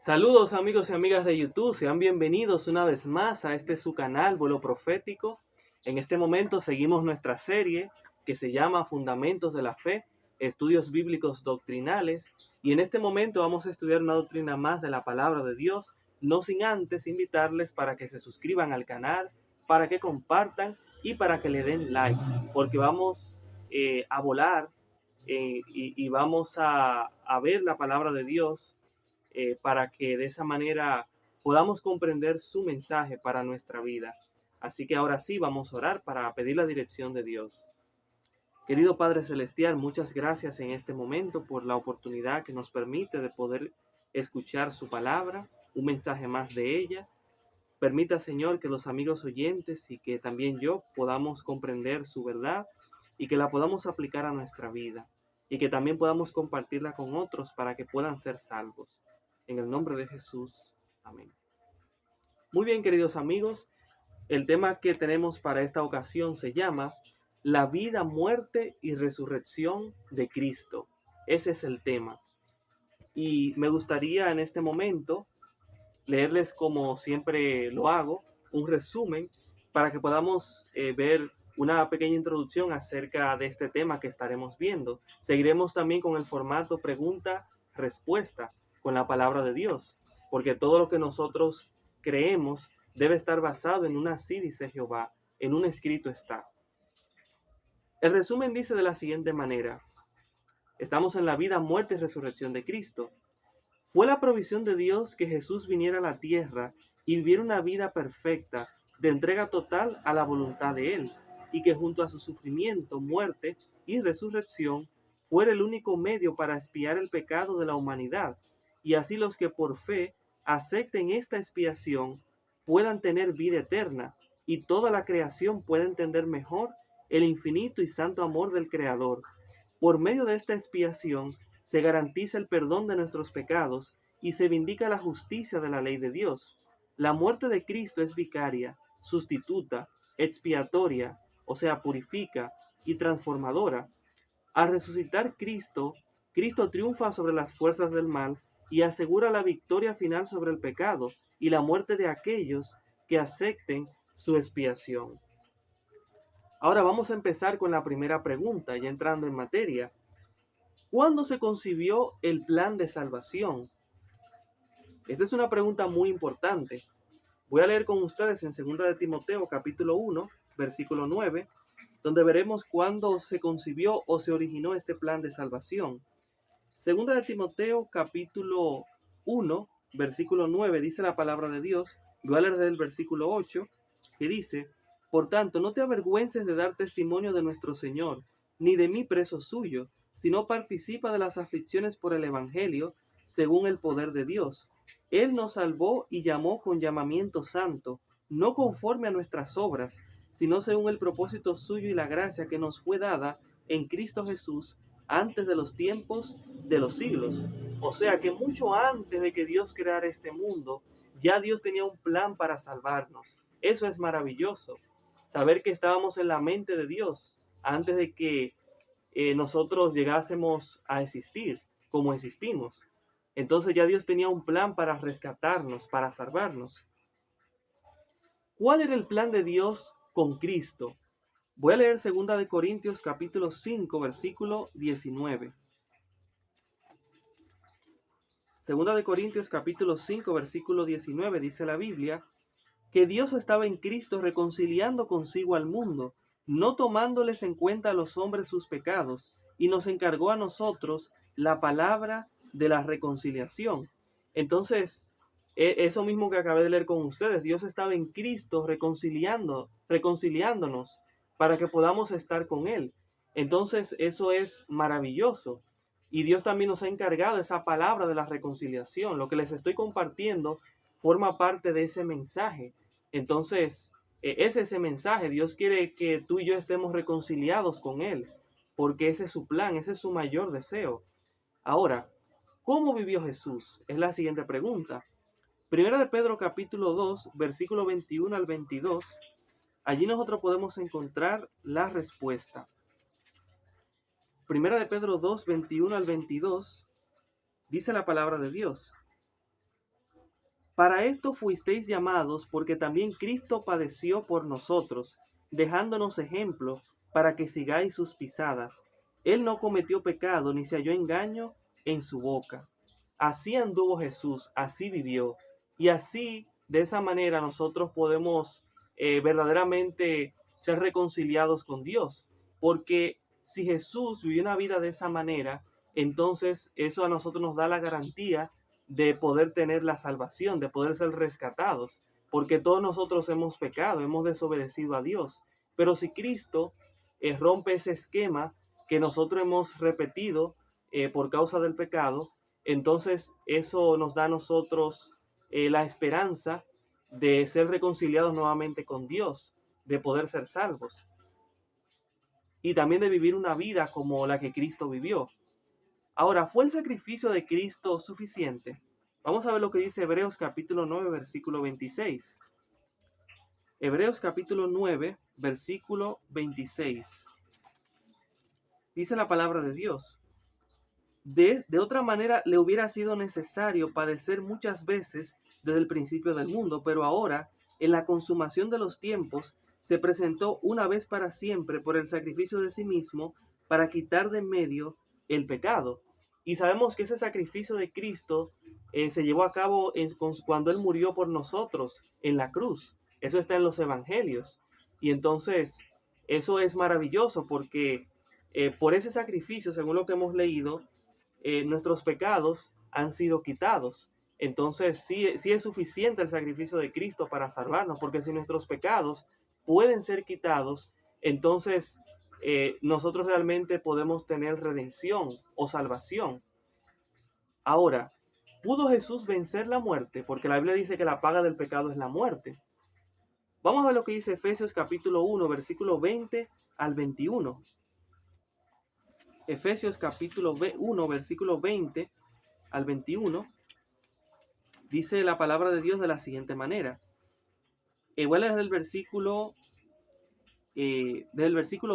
Saludos amigos y amigas de YouTube, sean bienvenidos una vez más a este su canal Vuelo Profético. En este momento seguimos nuestra serie que se llama Fundamentos de la Fe, Estudios Bíblicos Doctrinales, y en este momento vamos a estudiar una doctrina más de la Palabra de Dios, no sin antes invitarles para que se suscriban al canal, para que compartan y para que le den like, porque vamos a volar y vamos a ver la Palabra de Dios para que de esa manera podamos comprender su mensaje para nuestra vida. Así que ahora sí vamos a orar para pedir la dirección de Dios. Querido Padre Celestial, muchas gracias en este momento por la oportunidad que nos permite de poder escuchar su palabra, un mensaje más de ella. Permita, Señor, que los amigos oyentes y que también yo podamos comprender su verdad y que la podamos aplicar a nuestra vida y que también podamos compartirla con otros para que puedan ser salvos. En el nombre de Jesús. Amén. Muy bien, queridos amigos, el tema que tenemos para esta ocasión se llama La vida, muerte y resurrección de Cristo. Ese es el tema. Y me gustaría en este momento leerles, como siempre lo hago, un resumen para que podamos ver una pequeña introducción acerca de este tema que estaremos viendo. Seguiremos también con el formato pregunta-respuesta con la palabra de Dios, porque todo lo que nosotros creemos debe estar basado en un así dice Jehová, en un escrito está. El resumen dice de la siguiente manera: estamos en la vida, muerte y resurrección de Cristo. Fue la provisión de Dios que Jesús viniera a la tierra y viviera una vida perfecta de entrega total a la voluntad de Él, y que junto a su sufrimiento, muerte y resurrección fuera el único medio para expiar el pecado de la humanidad, y así los que por fe acepten esta expiación puedan tener vida eterna, y toda la creación pueda entender mejor el infinito y santo amor del Creador. Por medio de esta expiación se garantiza el perdón de nuestros pecados y se vindica la justicia de la ley de Dios. La muerte de Cristo es vicaria, sustituta, expiatoria, o sea, purifica y transformadora. Al resucitar Cristo, Cristo triunfa sobre las fuerzas del mal y asegura la victoria final sobre el pecado y la muerte de aquellos que acepten su expiación. Ahora vamos a empezar con la primera pregunta, ya entrando en materia. ¿Cuándo se concibió el plan de salvación? Esta es una pregunta muy importante. Voy a leer con ustedes en 2 de Timoteo capítulo 1, versículo 9, donde veremos cuándo se concibió o se originó este plan de salvación. 2 de Timoteo capítulo 1, versículo 9, dice la palabra de Dios. Voy a leer del versículo 8, que dice: Por tanto, no te avergüences de dar testimonio de nuestro Señor, ni de mí preso suyo, sino participa de las aflicciones por el Evangelio, según el poder de Dios. Él nos salvó y llamó con llamamiento santo, no conforme a nuestras obras, sino según el propósito suyo y la gracia que nos fue dada en Cristo Jesús antes de los tiempos de los siglos. O sea que mucho antes de que Dios creara este mundo, ya Dios tenía un plan para salvarnos. Eso es maravilloso, saber que estábamos en la mente de Dios antes de que nosotros llegásemos a existir como existimos. Entonces ya Dios tenía un plan para rescatarnos, para salvarnos. ¿Cuál era el plan de Dios con Cristo? Voy a leer 2 de Corintios capítulo 5, versículo 19. 2 de Corintios capítulo 5, versículo 19 dice la Biblia que Dios estaba en Cristo reconciliando consigo al mundo, no tomándoles en cuenta a los hombres sus pecados, y nos encargó a nosotros la palabra de la reconciliación. Entonces, eso mismo que acabé de leer con ustedes, Dios estaba en Cristo reconciliándonos para que podamos estar con Él. Entonces, eso es maravilloso. Y Dios también nos ha encargado esa palabra de la reconciliación. Lo que les estoy compartiendo forma parte de ese mensaje. Entonces, es ese mensaje. Dios quiere que tú y yo estemos reconciliados con Él, porque ese es su plan, ese es su mayor deseo. Ahora, ¿cómo vivió Jesús? Es la siguiente pregunta. Primera de Pedro capítulo 2, versículo 21 al 22. Allí nosotros podemos encontrar la respuesta. Primera de Pedro 2, 21 al 22, dice la palabra de Dios: Para esto fuisteis llamados, porque también Cristo padeció por nosotros, dejándonos ejemplo para que sigáis sus pisadas. Él no cometió pecado, ni se halló engaño en su boca. Así anduvo Jesús, así vivió. Y así, de esa manera, nosotros podemos verdaderamente ser reconciliados con Dios. Porque si Jesús vivió una vida de esa manera, entonces eso a nosotros nos da la garantía de poder tener la salvación, de poder ser rescatados, porque todos nosotros hemos pecado, hemos desobedecido a Dios. Pero si Cristo rompe ese esquema que nosotros hemos repetido por causa del pecado, entonces eso nos da a nosotros la esperanza de ser reconciliados nuevamente con Dios, de poder ser salvos y también de vivir una vida como la que Cristo vivió. Ahora, ¿fue el sacrificio de Cristo suficiente? Vamos a ver lo que dice Hebreos capítulo 9, versículo 26. Hebreos capítulo 9, versículo 26. Dice la palabra de Dios. De otra manera le hubiera sido necesario padecer muchas veces desde el principio del mundo, pero ahora, en la consumación de los tiempos, se presentó una vez para siempre por el sacrificio de sí mismo para quitar de en medio el pecado. Y sabemos que ese sacrificio de Cristo se llevó a cabo cuando Él murió por nosotros en la cruz. Eso está en los evangelios. Y entonces, eso es maravilloso porque por ese sacrificio, según lo que hemos leído, nuestros pecados han sido quitados. Entonces sí es suficiente el sacrificio de Cristo para salvarnos, porque si nuestros pecados pueden ser quitados, entonces nosotros realmente podemos tener redención o salvación. Ahora, ¿pudo Jesús vencer la muerte? Porque la Biblia dice que la paga del pecado es la muerte. Vamos a ver lo que dice Efesios capítulo 1, versículo 20 al 21. Efesios capítulo 1, versículo 20 al 21, dice la palabra de Dios de la siguiente manera. Voy a leer del versículo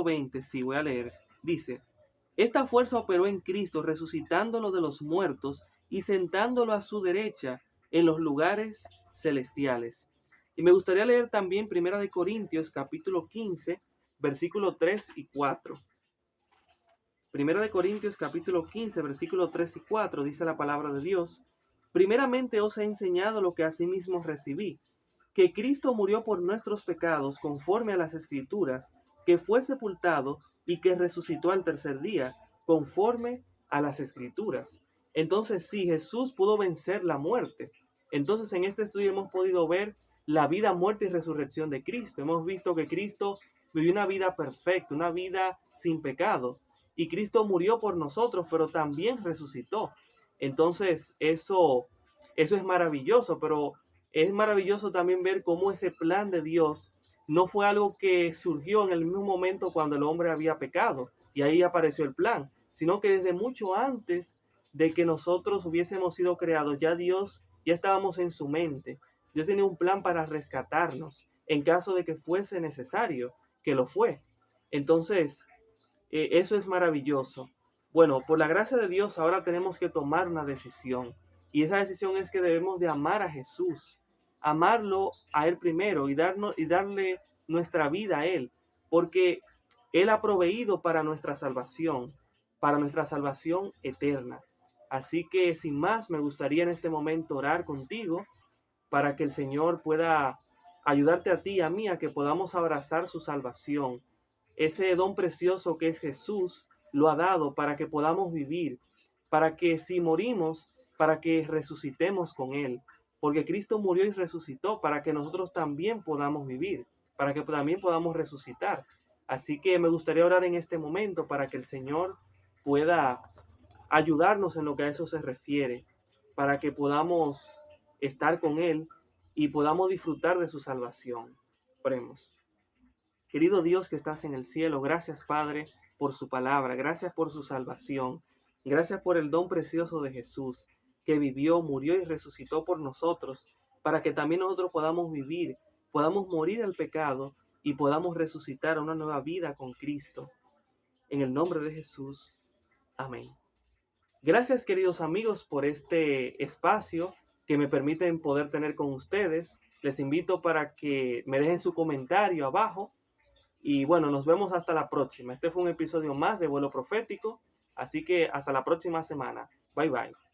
20, sí, voy a leer. Dice, esta fuerza operó en Cristo, resucitándolo de los muertos y sentándolo a su derecha en los lugares celestiales. Y me gustaría leer también 1 Corintios capítulo 15, versículo 3 y 4. 1 Corintios capítulo 15, versículo 3 y 4 dice la palabra de Dios. Primeramente os he enseñado lo que asimismo recibí, que Cristo murió por nuestros pecados conforme a las Escrituras, que fue sepultado y que resucitó al tercer día conforme a las Escrituras. Entonces sí, Jesús pudo vencer la muerte. Entonces en este estudio hemos podido ver la vida, muerte y resurrección de Cristo. Hemos visto que Cristo vivió una vida perfecta, una vida sin pecado. Y Cristo murió por nosotros, pero también resucitó. Entonces eso es maravilloso, pero es maravilloso también ver cómo ese plan de Dios no fue algo que surgió en el mismo momento cuando el hombre había pecado y ahí apareció el plan, sino que desde mucho antes de que nosotros hubiésemos sido creados, ya estábamos en su mente. Dios tenía un plan para rescatarnos en caso de que fuese necesario, que lo fue. Entonces, eso es maravilloso. Bueno, por la gracia de Dios ahora tenemos que tomar una decisión. Y esa decisión es que debemos de amar a Jesús, amarlo a Él primero y darle nuestra vida a Él, porque Él ha proveído para nuestra salvación eterna. Así que sin más, me gustaría en este momento orar contigo para que el Señor pueda ayudarte a ti y a mí a que podamos abrazar su salvación. Ese don precioso que es Jesús lo ha dado para que podamos vivir, para que si morimos, para que resucitemos con Él. Porque Cristo murió y resucitó para que nosotros también podamos vivir, para que también podamos resucitar. Así que me gustaría orar en este momento para que el Señor pueda ayudarnos en lo que a eso se refiere, para que podamos estar con Él y podamos disfrutar de su salvación. Oremos. Querido Dios que estás en el cielo, gracias Padre por su palabra, gracias por su salvación, gracias por el don precioso de Jesús, que vivió, murió y resucitó por nosotros, para que también nosotros podamos vivir, podamos morir al pecado y podamos resucitar a una nueva vida con Cristo. En el nombre de Jesús. Amén. Gracias queridos amigos por este espacio que me permiten poder tener con ustedes. Les invito para que me dejen su comentario abajo. Y bueno, nos vemos hasta la próxima. Este fue un episodio más de Vuelo Profético. Así que hasta la próxima semana. Bye bye.